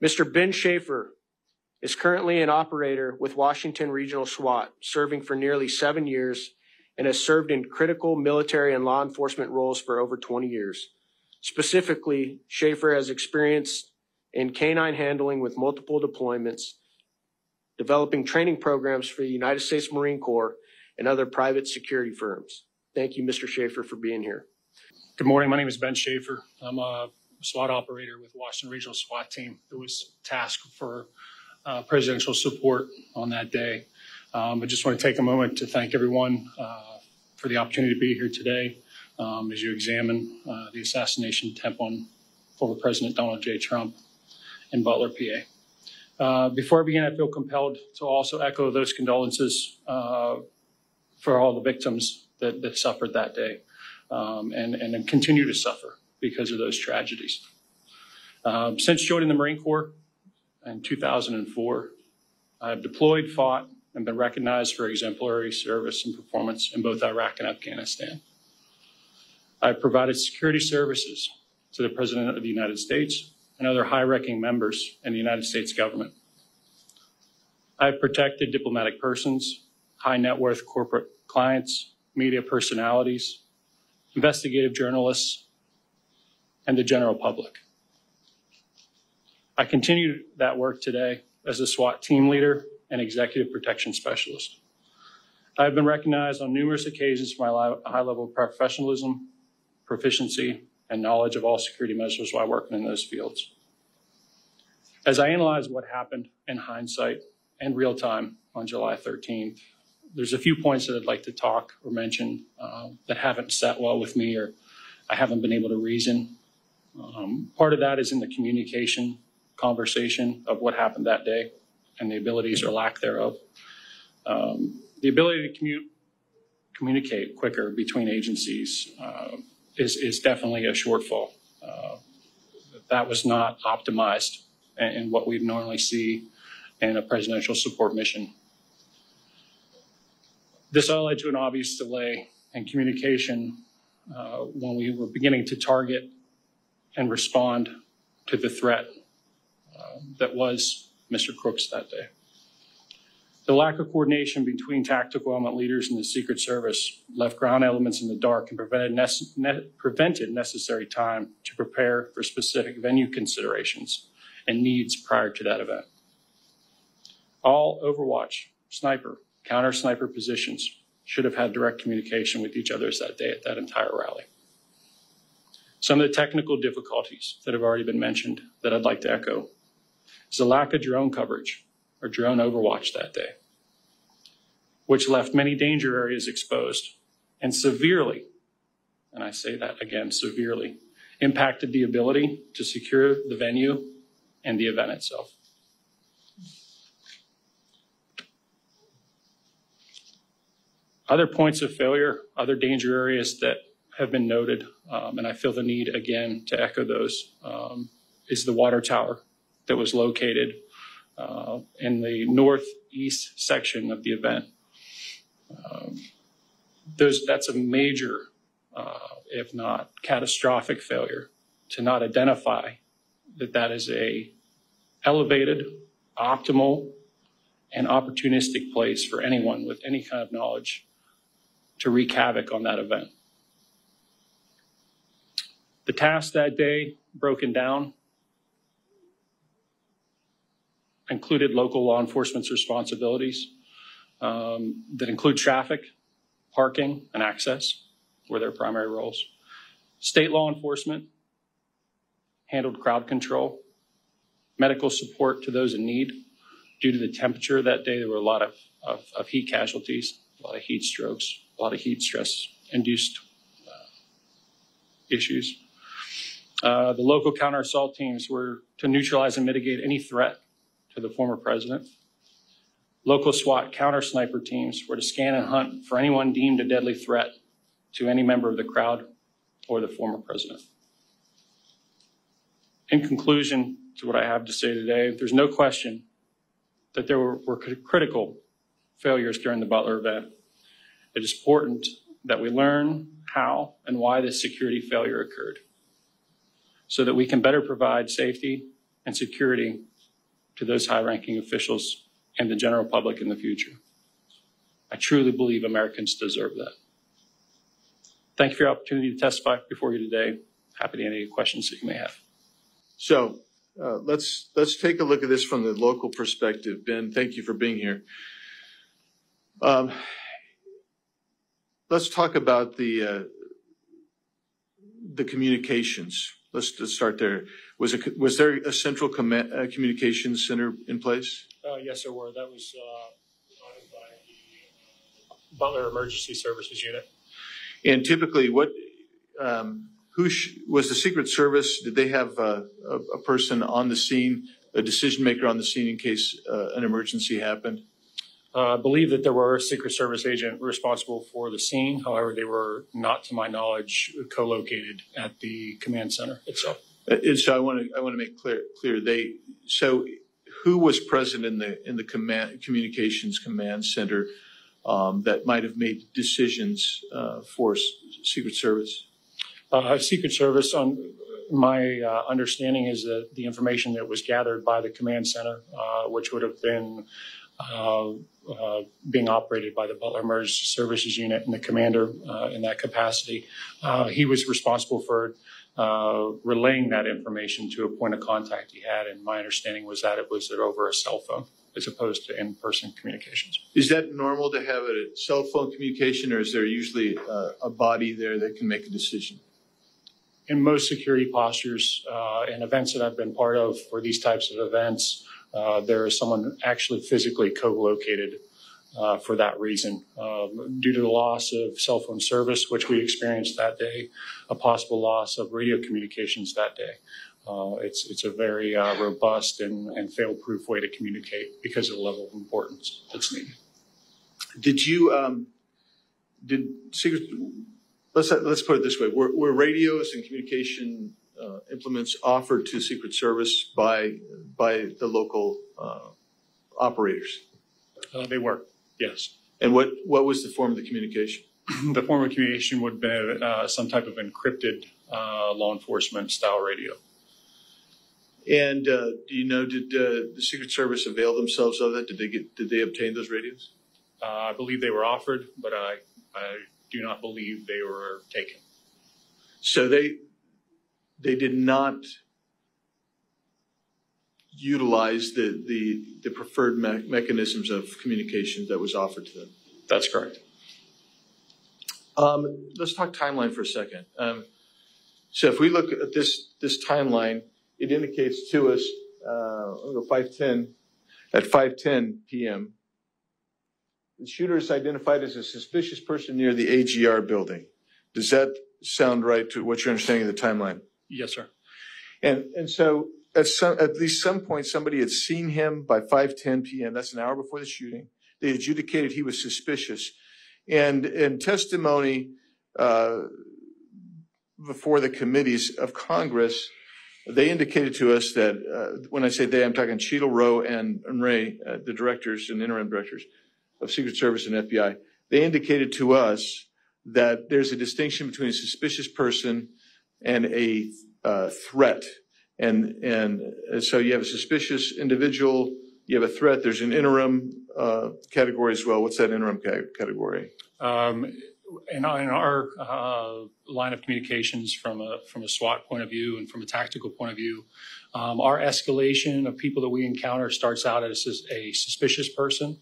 Mr. Ben Shaffer is currently an operator with Washington Regional SWAT, serving for nearly 7 years and has served in critical military and law enforcement roles for over 20 years. Specifically, Shaffer has experience in canine handling with multiple deployments, developing training programs for the United States Marine Corps and other private security firms. Thank you, Mr. Shaffer, for being here. Good morning. My name is Ben Shaffer. I'm a SWAT operator with Washington Regional SWAT team that was tasked for presidential support on that day. I just want to take a moment to thank everyone for the opportunity to be here today as you examine the assassination attempt on former President Donald J. Trump in Butler, PA. Before I begin, I feel compelled to also echo those condolences for all the victims that suffered that day and continue to suffer because of those tragedies. Since joining the Marine Corps in 2004, I have deployed, fought, and been recognized for exemplary service and performance in both Iraq and Afghanistan. I've provided security services to the President of the United States and other high-ranking members in the United States government. I've protected diplomatic persons, high net worth corporate clients, media personalities, investigative journalists, and the general public. I continue that work today as a SWAT team leader and executive protection specialist. I've been recognized on numerous occasions for my high level of professionalism, proficiency, and knowledge of all security measures while working in those fields. As I analyze what happened in hindsight and real time on July 13th, there's a few points that I'd like to talk or mention that haven't sat well with me or I haven't been able to reason. Part of that is in the conversation of what happened that day and the abilities or lack thereof. The ability to communicate quicker between agencies is definitely a shortfall. That was not optimized in what we'd normally see in a presidential support mission. This all led to an obvious delay in communication when we were beginning to target and respond to the threat that was Mr. Crooks that day. The lack of coordination between tactical element leaders and the Secret Service left ground elements in the dark and prevented necessary time to prepare for specific venue considerations and needs prior to that event. All Overwatch, sniper, counter-sniper positions should have had direct communication with each other that day at that entire rally. Some of the technical difficulties that have already been mentioned that I'd like to echo is the lack of drone coverage or drone overwatch that day, which left many danger areas exposed and severely, and I say that again, severely, impacted the ability to secure the venue and the event itself. Other points of failure, other danger areas that have been noted, and I feel the need again to echo those, is the water tower that was located in the northeast section of the event. That's a major, if not catastrophic failure to not identify that is a elevated, optimal, and opportunistic place for anyone with any kind of knowledge to wreak havoc on that event. The task that day, broken down, included local law enforcement's responsibilities that include traffic, parking, and access were their primary roles. State law enforcement handled crowd control, medical support to those in need. Due to the temperature that day, there were a lot of heat casualties, a lot of heat strokes, a lot of heat stress-induced issues. The local counter-assault teams were to neutralize and mitigate any threat to the former president. Local SWAT Counter-Sniper teams were to scan and hunt for anyone deemed a deadly threat to any member of the crowd or the former president. In conclusion to what I have to say today, there's no question that there were critical failures during the Butler event. It is important that we learn how and why this security failure occurred so that we can better provide safety and security to those high-ranking officials and the general public in the future. I truly believe Americans deserve that. Thank you for your opportunity to testify before you today. Happy to answer any questions that you may have. So let's take a look at this from the local perspective. Ben, thank you for being here. Let's talk about the communications. Let's start there. Was there a central communications center in place? Yes, there were. That was provided by the Butler Emergency Services Unit. And typically, was the Secret Service? Did they have a person on the scene, a decision maker on the scene in case an emergency happened? I believe that there were a Secret Service agent responsible for the scene. However, they were not, to my knowledge, co-located at the command center itself. And so I want to make clear. So who was present in the communications command center that might have made decisions for Secret Service? Secret Service, on my understanding, is that the information that was gathered by the command center, which would have been being operated by the Butler Emergency Services Unit and the commander in that capacity, he was responsible for relaying that information to a point of contact he had. And my understanding was that it was over a cell phone as opposed to in-person communications. Is that normal to have a cell phone communication, or is there usually a body there that can make a decision? In most security postures and events that I've been part of for these types of events, there is someone actually physically co-located for that reason. Due to the loss of cell phone service, which we experienced that day, a possible loss of radio communications that day. It's a very robust and fail-proof way to communicate because of the level of importance that's needed. Let's put it this way: were radios and communication implements offered to Secret Service by the local operators? They were, yes. And what was the form of the communication? The form of communication would be some type of encrypted law enforcement style radio. And do you know, did the Secret Service avail themselves of that? Did they obtain those radios? I believe they were offered, but I do not believe they were taken. So they did not utilize the preferred mechanisms of communication that was offered to them. That's correct. Let's talk timeline for a second. So if we look at this timeline, it indicates to us, I'll go 5:10, at 5:10 p.m., the shooter is identified as a suspicious person near the AGR building. Does that sound right to what you're understanding of the timeline? Yes, sir. And so at least some point, somebody had seen him by 5:10 p.m. That's an hour before the shooting. They adjudicated he was suspicious. And in testimony before the committees of Congress, they indicated to us that, when I say they, I'm talking Cheadle, Rowe, and Ray, the directors and interim directors of Secret Service and FBI. They indicated to us that there's a distinction between a suspicious person and a threat. And so you have a suspicious individual, you have a threat, there's an interim category as well. What's that interim category? In our line of communications from a SWAT point of view and from a tactical point of view, our escalation of people that we encounter starts out as a suspicious person,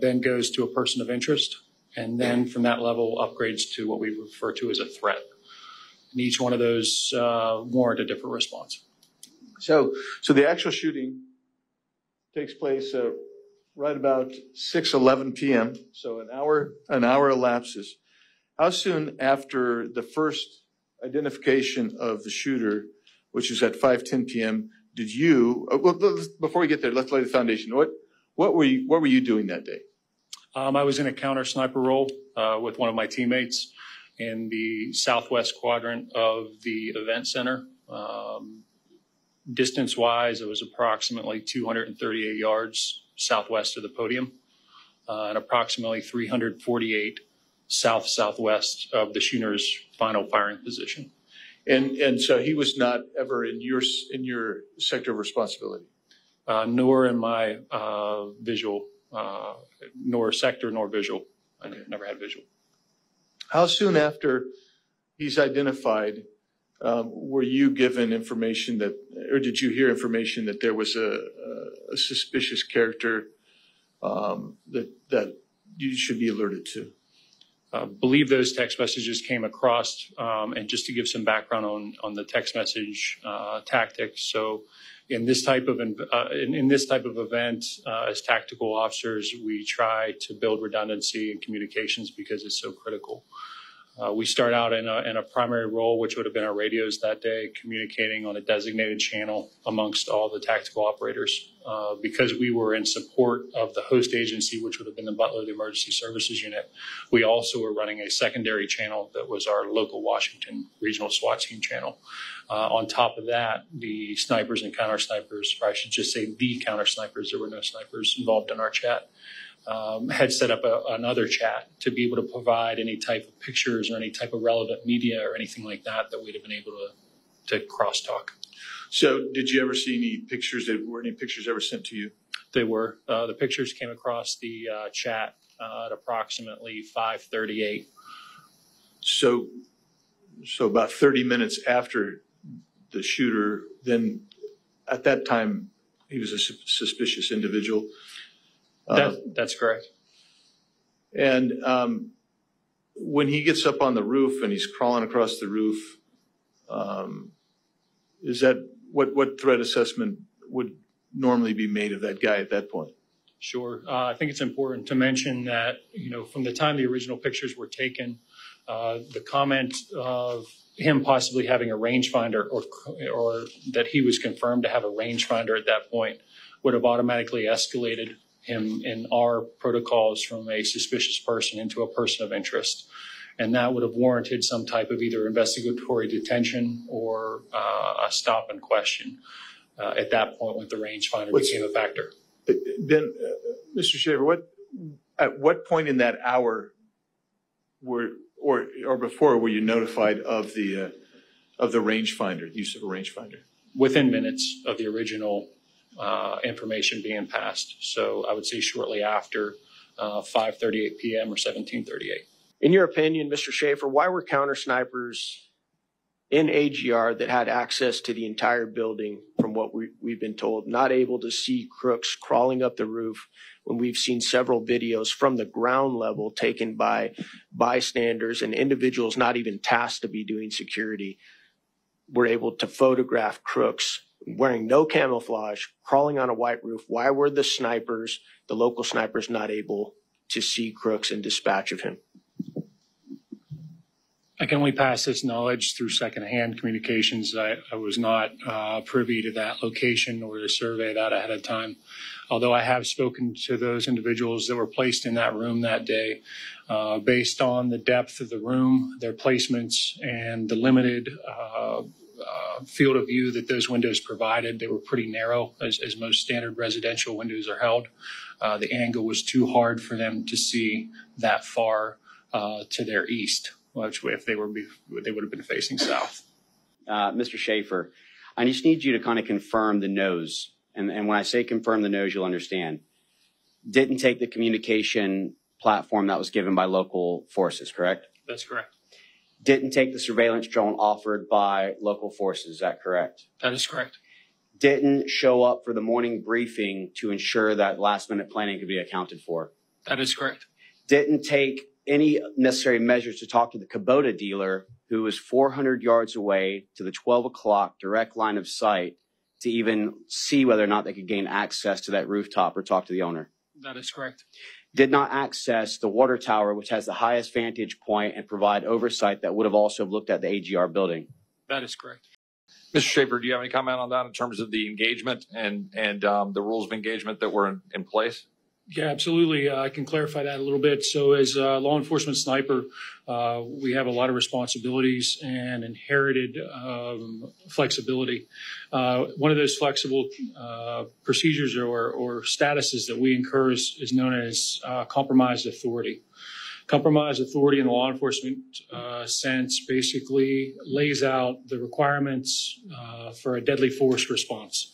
then goes to a person of interest, and then from that level upgrades to what we refer to as a threat. And each one of those warrant a different response. So the actual shooting takes place right about 6:11 p.m. So an hour elapses. How soon after the first identification of the shooter, which is at 5:10 p.m., did you? Before we get there, let's lay the foundation. What were you doing that day? I was in a counter-sniper role with one of my teammates in the southwest quadrant of the event center. Distance-wise, it was approximately 238 yards southwest of the podium and approximately 348 southwest of the shooter's final firing position. And so he was not ever in your sector of responsibility? Nor in my visual, nor sector, nor visual. I never had visual. How soon after he's identified were you given information that, or did you hear information that there was a suspicious character that you should be alerted to? I believe those text messages came across, and just to give some background on the text message tactics. So in this type of event, as tactical officers, we try to build redundancy in communications because it's so critical. We start out in a primary role, which would have been our radios that day, communicating on a designated channel amongst all the tactical operators. Because we were in support of the host agency, which would have been the Butler, the Emergency Services Unit, we also were running a secondary channel that was our local Washington Regional SWAT Team channel. On top of that, the snipers and counter-snipers, or I should just say the counter-snipers, there were no snipers involved in our chat, had set up another chat to be able to provide any type of pictures or any type of relevant media or anything like that we'd have been able to crosstalk. So did you ever see any pictures? Were any pictures ever sent to you? They were. The pictures came across the chat at approximately 5:38. So about 30 minutes after the shooter, then at that time he was a suspicious individual. That's correct. And when he gets up on the roof and he's crawling across the roof, is that what threat assessment would normally be made of that guy at that point? Sure. I think it's important to mention that, from the time the original pictures were taken, the comment of him possibly having a rangefinder or that he was confirmed to have a rangefinder at that point would have automatically escalated him in our protocols from a suspicious person into a person of interest. And that would have warranted some type of either investigatory detention or a stop and question at that point when the rangefinder became a factor. Then, Mr. Shaffer, at what point in that hour or before were you notified of the rangefinder, use of a rangefinder? Within minutes of the original information being passed. So I would say shortly after 5:38 p.m. or 17:38. In your opinion, Mr. Shaffer, why were counter-snipers in AGR that had access to the entire building, from what we've been told, not able to see Crooks crawling up the roof when we've seen several videos from the ground level taken by bystanders and individuals not even tasked to be doing security, were able to photograph Crooks wearing no camouflage, crawling on a white roof? Why were the snipers, the local snipers, not able to see Crooks and dispatch of him? I can only pass this knowledge through secondhand communications. I was not privy to that location or to survey that ahead of time. Although I have spoken to those individuals that were placed in that room that day, based on the depth of the room, their placements, and the limited field of view that those windows provided. They were pretty narrow, as most standard residential windows are held. The angle was too hard for them to see that far to their east, which if they would have been facing south. Mr. Shaffer, I just need you to kind of confirm the nose. And when I say confirm the nose, you'll understand. Didn't take the communication platform that was given by local forces, correct? That's correct. Didn't take the surveillance drone offered by local forces, is that correct? That is correct. Didn't show up for the morning briefing to ensure that last-minute planning could be accounted for? That is correct. Didn't take any necessary measures to talk to the Kubota dealer, who was 400 yards away to the 12 o'clock direct line of sight, to even see whether or not they could gain access to that rooftop or talk to the owner? That is correct. Did not access the water tower, which has the highest vantage point, and provide oversight that would have also looked at the AGR building? That is correct. Mr. Shaffer, do you have any comment on that in terms of the engagement and the rules of engagement that were in place? Yeah, absolutely. I can clarify that a little bit. So as a law enforcement sniper, we have a lot of responsibilities and inherited flexibility. One of those flexible procedures or statuses that we incur is known as compromised authority. Compromise authority in the law enforcement sense basically lays out the requirements for a deadly force response.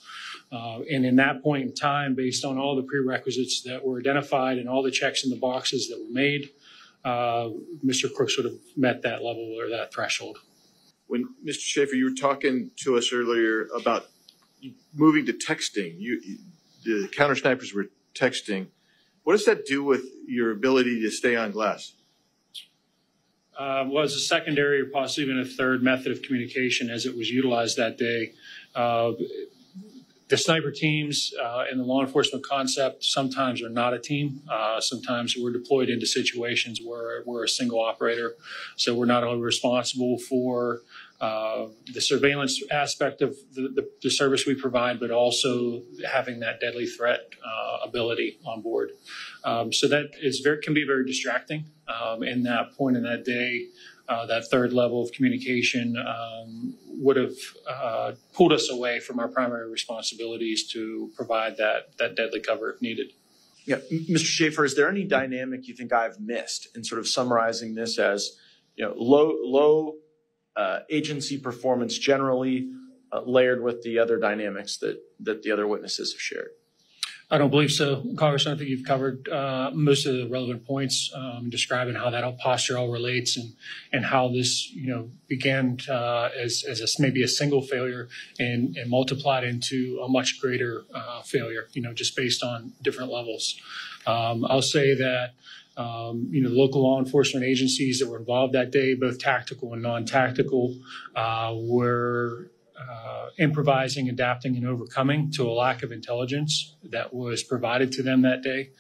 And in that point in time, based on all the prerequisites that were identified and all the checks in the boxes that were made, Mr. Crooks would have met that level or that threshold. When Mr. Shaffer, you were talking to us earlier about moving to texting. The counter-snipers were texting. What does that do with your ability to stay on glass? Was a secondary or possibly even a third method of communication as it was utilized that day. The sniper teams in the law enforcement concept sometimes are not a team. Sometimes we're deployed into situations where we're a single operator. So we're not only responsible for the surveillance aspect of the service we provide, but also having that deadly threat ability on board. So that can be very distracting. In that point in that day, that third level of communication would have pulled us away from our primary responsibilities to provide that deadly cover if needed. Yeah, Mr. Shaffer, is there any dynamic you think I've missed in sort of summarizing this as, low agency performance generally layered with the other dynamics that the other witnesses have shared? I don't believe so, Congressman. I think you've covered most of the relevant points, describing how that posture all relates and how this, began as maybe a single failure and multiplied into a much greater failure, just based on different levels. I'll say that, local law enforcement agencies that were involved that day, both tactical and non-tactical, were improvising, adapting, and overcoming to a lack of intelligence that was provided to them that day.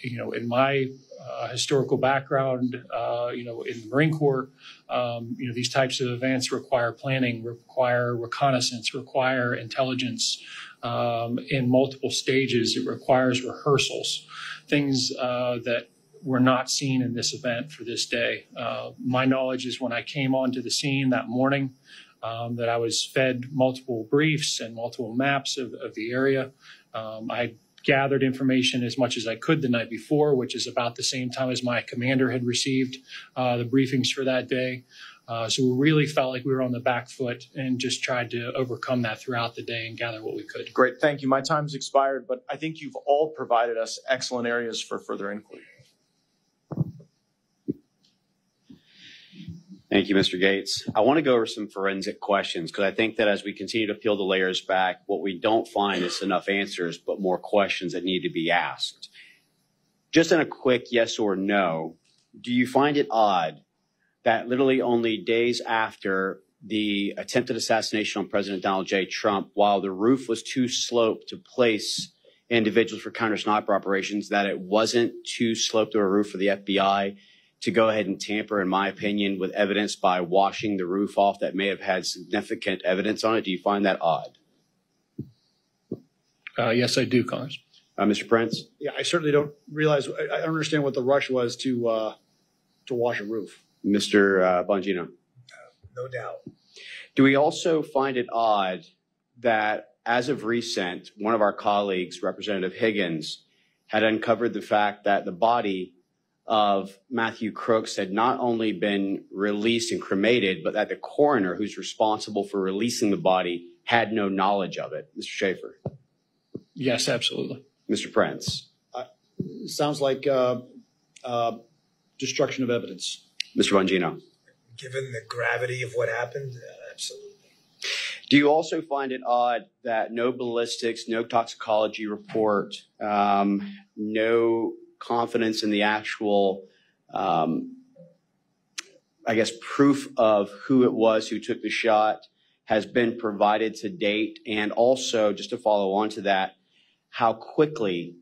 In my historical background, in the Marine Corps, these types of events require planning, require reconnaissance, require intelligence in multiple stages. It requires rehearsals, things that were not seen in this event for this day. My knowledge is when I came onto the scene that morning, that I was fed multiple briefs and multiple maps of the area. I gathered information as much as I could the night before, which is about the same time as my commander had received the briefings for that day. So we really felt like we were on the back foot and just tried to overcome that throughout the day and gather what we could. Great, thank you. My time's expired, but I think you've all provided us excellent areas for further inquiry. Thank you, Mr. Gates. I want to go over some forensic questions because I think that as we continue to peel the layers back, what we don't find is enough answers, but more questions that need to be asked. Just in a quick yes or no, do you find it odd that literally only days after the attempted assassination on President Donald J. Trump, while the roof was too sloped to place individuals for counter-sniper operations, that it wasn't too sloped to a roof for the FBI to go ahead and tamper, in my opinion, with evidence by washing the roof off that may have had significant evidence on it? Do you find that odd? Yes, I do, Congress. Mr. Prince? Yeah, I certainly don't realize, I understand what the rush was to wash a roof. Mr. Bongino? No doubt. Do we also find it odd that as of recent, one of our colleagues, Representative Higgins, had uncovered the fact that the body of Matthew Crooks had not only been released and cremated, but that the coroner who's responsible for releasing the body had no knowledge of it? Mr. Shaffer? Yes, absolutely. Mr. Prince? Sounds like destruction of evidence. Mr. Bongino? Given the gravity of what happened, absolutely. Do you also find it odd that no ballistics, no toxicology report, no confidence in the actual, proof of who it was who took the shot has been provided to date? And also, just to follow on to that, how quickly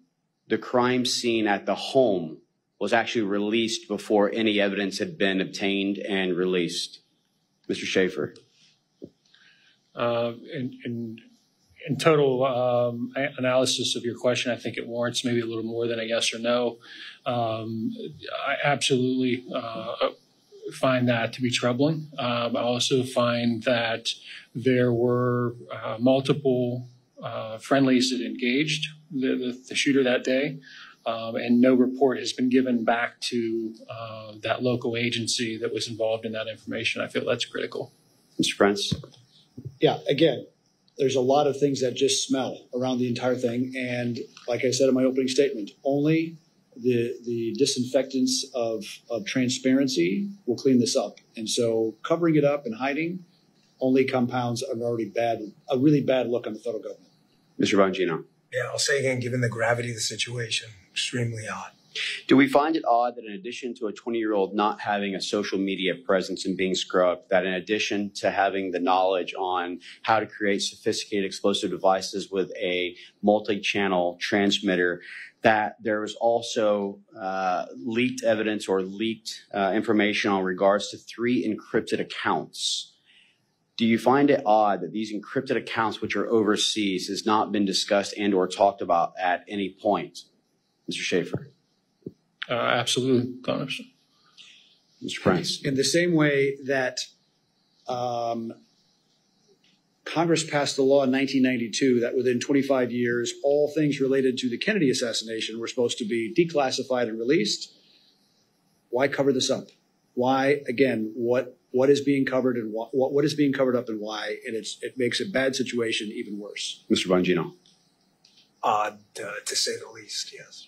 the crime scene at the home was actually released before any evidence had been obtained and released? Mr. Shaffer? In total analysis of your question, I think it warrants maybe a little more than a yes or no. I absolutely find that to be troubling. I also find that there were multiple friendlies that engaged the shooter that day. and no report has been given back to that local agency that was involved in that information. I feel that's critical. Mr. Prince? Yeah, again, there's a lot of things that just smell around the entire thing. And like I said in my opening statement, only the disinfectants of transparency will clean this up. And so covering it up and hiding only compounds a really bad look on the federal government. Mr. Bongino? Yeah, I'll say again, given the gravity of the situation, extremely odd. Do we find it odd that in addition to a 20-year-old not having a social media presence and being scrubbed, that in addition to having the knowledge on how to create sophisticated explosive devices with a multi-channel transmitter, that there was also leaked evidence or leaked information on regards to 3 encrypted accounts? Do you find it odd that these encrypted accounts, which are overseas, has not been discussed and or talked about at any point? Mr. Shaffer? Absolutely, Congressman. Mr. Prince? In the same way that Congress passed a law in 1992 that within 25 years, all things related to the Kennedy assassination were supposed to be declassified and released. Why cover this up? Why, again, what is being covered and what is being covered up and why? And it makes a bad situation even worse. Mr. Bongino? Odd, to say the least, yes.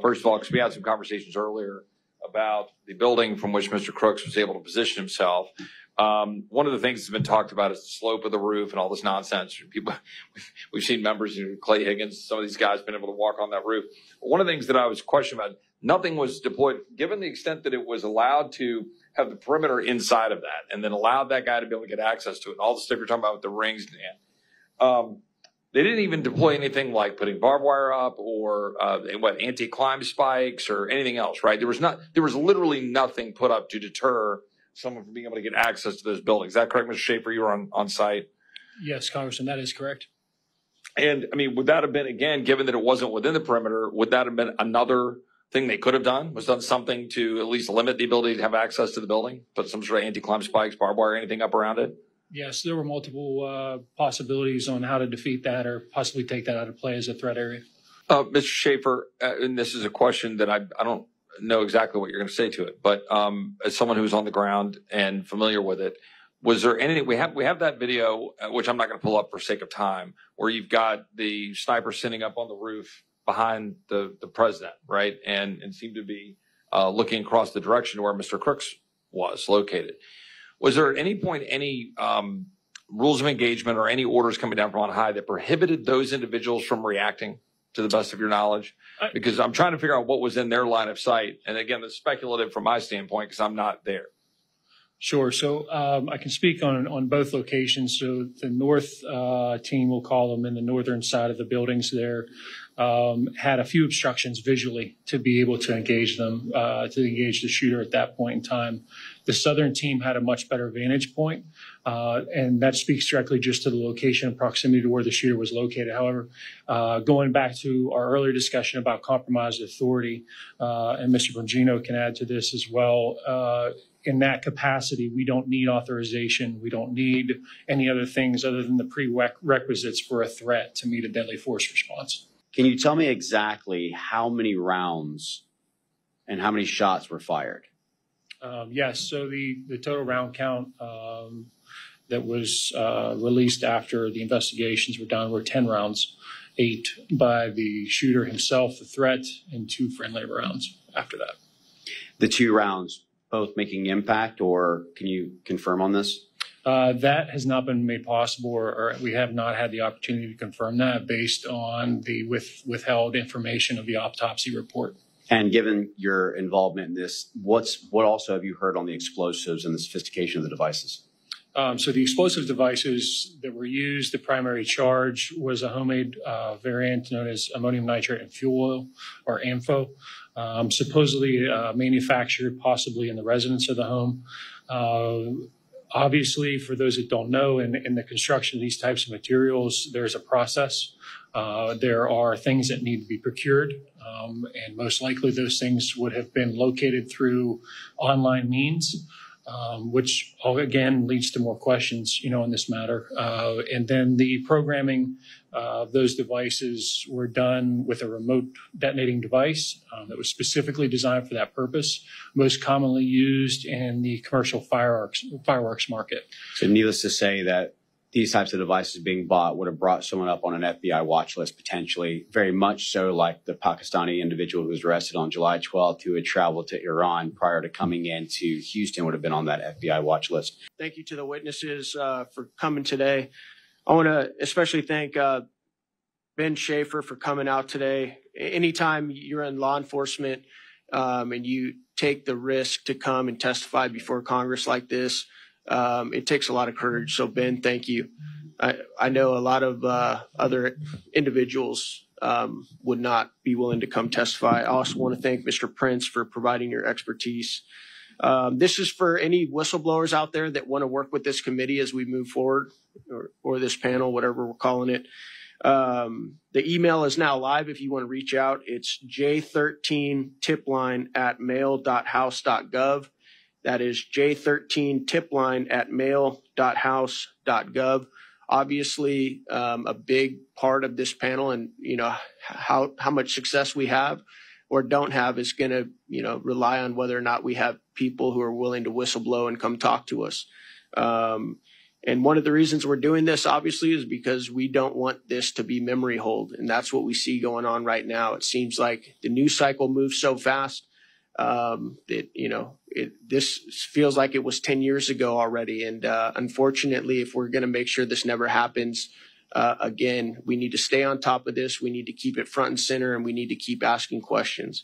First of all, because we had some conversations earlier about the building from which Mr. Crooks was able to position himself. One of the things that's been talked about is the slope of the roof and all this nonsense. We've seen members, Clay Higgins, some of these guys been able to walk on that roof. One of the things that I was questioning about, nothing was deployed, given the extent that it was allowed to have the perimeter inside of that and then allowed that guy to be able to get access to it and all the stuff you're talking about with the rings. They didn't even deploy anything like putting barbed wire up or anti-climb spikes or anything else, right? There was literally nothing put up to deter someone from being able to get access to those buildings. Is that correct, Mr. Shaffer? You were on site? Yes, Congressman, that is correct. And I mean, would that have been, again, given that it wasn't within the perimeter, would that have been another thing they could have done? Was done something to at least limit the ability to have access to the building? Put some sort of anti-climb spikes, barbed wire, anything up around it? Yes, there were multiple possibilities on how to defeat that or possibly take that out of play as a threat area. Mr. Shaffer, and this is a question that I don't know exactly what you're going to say to it, but as someone who's on the ground and familiar with it, was there anything, we have that video, which I'm not going to pull up for sake of time, where you've got the sniper sitting up on the roof behind the president, right? And seemed to be looking across the direction where Mr. Crooks was located. Was there at any point any rules of engagement or any orders coming down from on high that prohibited those individuals from reacting, to the best of your knowledge? Because I'm trying to figure out what was in their line of sight. And again, it's speculative from my standpoint because I'm not there. Sure. So I can speak on both locations. So the north team, we'll call them, in the northern side of the buildings there, had a few obstructions visually to be able to engage them, to engage the shooter at that point in time. The southern team had a much better vantage point, and that speaks directly just to the location and proximity to where the shooter was located. However, going back to our earlier discussion about compromised authority, and Mr. Bongino can add to this as well, in that capacity, we don't need authorization. We don't need any other things other than the prerequisites for a threat to meet a deadly force response. Can you tell me exactly how many rounds and how many shots were fired? Yes. So the total round count that was released after the investigations were done were 10 rounds, 8 by the shooter himself, the threat, and 2 friendly rounds after that. The 2 rounds both making impact, or can you confirm on this? That has not been made possible, or we have not had the opportunity to confirm that based on the withheld information of the autopsy report. And given your involvement in this, what also have you heard on the explosives and the sophistication of the devices? So the explosive devices that were used, the primary charge was a homemade variant known as ammonium nitrate and fuel oil, or AMFO, supposedly manufactured possibly in the residence of the home. Obviously, for those that don't know, in the construction of these types of materials, there's a process. There are things that need to be procured, and most likely those things would have been located through online means. which all, again, leads to more questions, in this matter. And then the programming of those devices were done with a remote detonating device that was specifically designed for that purpose, most commonly used in the commercial fireworks market. So needless to say that these types of devices being bought would have brought someone up on an FBI watch list potentially, very much so like the Pakistani individual who was arrested on July 12th who had traveled to Iran prior to coming into Houston would have been on that FBI watch list. Thank you to the witnesses for coming today. I want to especially thank Ben Shaffer for coming out today. Anytime you're in law enforcement and you take the risk to come and testify before Congress like this, it takes a lot of courage. So, Ben, thank you. I know a lot of other individuals would not be willing to come testify. I also want to thank Mr. Prince for providing your expertise. This is for any whistleblowers out there that want to work with this committee as we move forward, or this panel, whatever we're calling it. The email is now live if you want to reach out. It's j13tipline@mail.house.gov. That is j13tipline@mail.house.gov. Obviously, a big part of this panel and, how much success we have or don't have is going to, rely on whether or not we have people who are willing to whistleblow and come talk to us. And one of the reasons we're doing this, obviously, is because we don't want this to be memory hold. And that's what we see going on right now. It seems like the news cycle moves so fast that, this feels like it was 10 years ago already. And unfortunately, if we're going to make sure this never happens again, we need to stay on top of this. We need to keep it front and center, and we need to keep asking questions.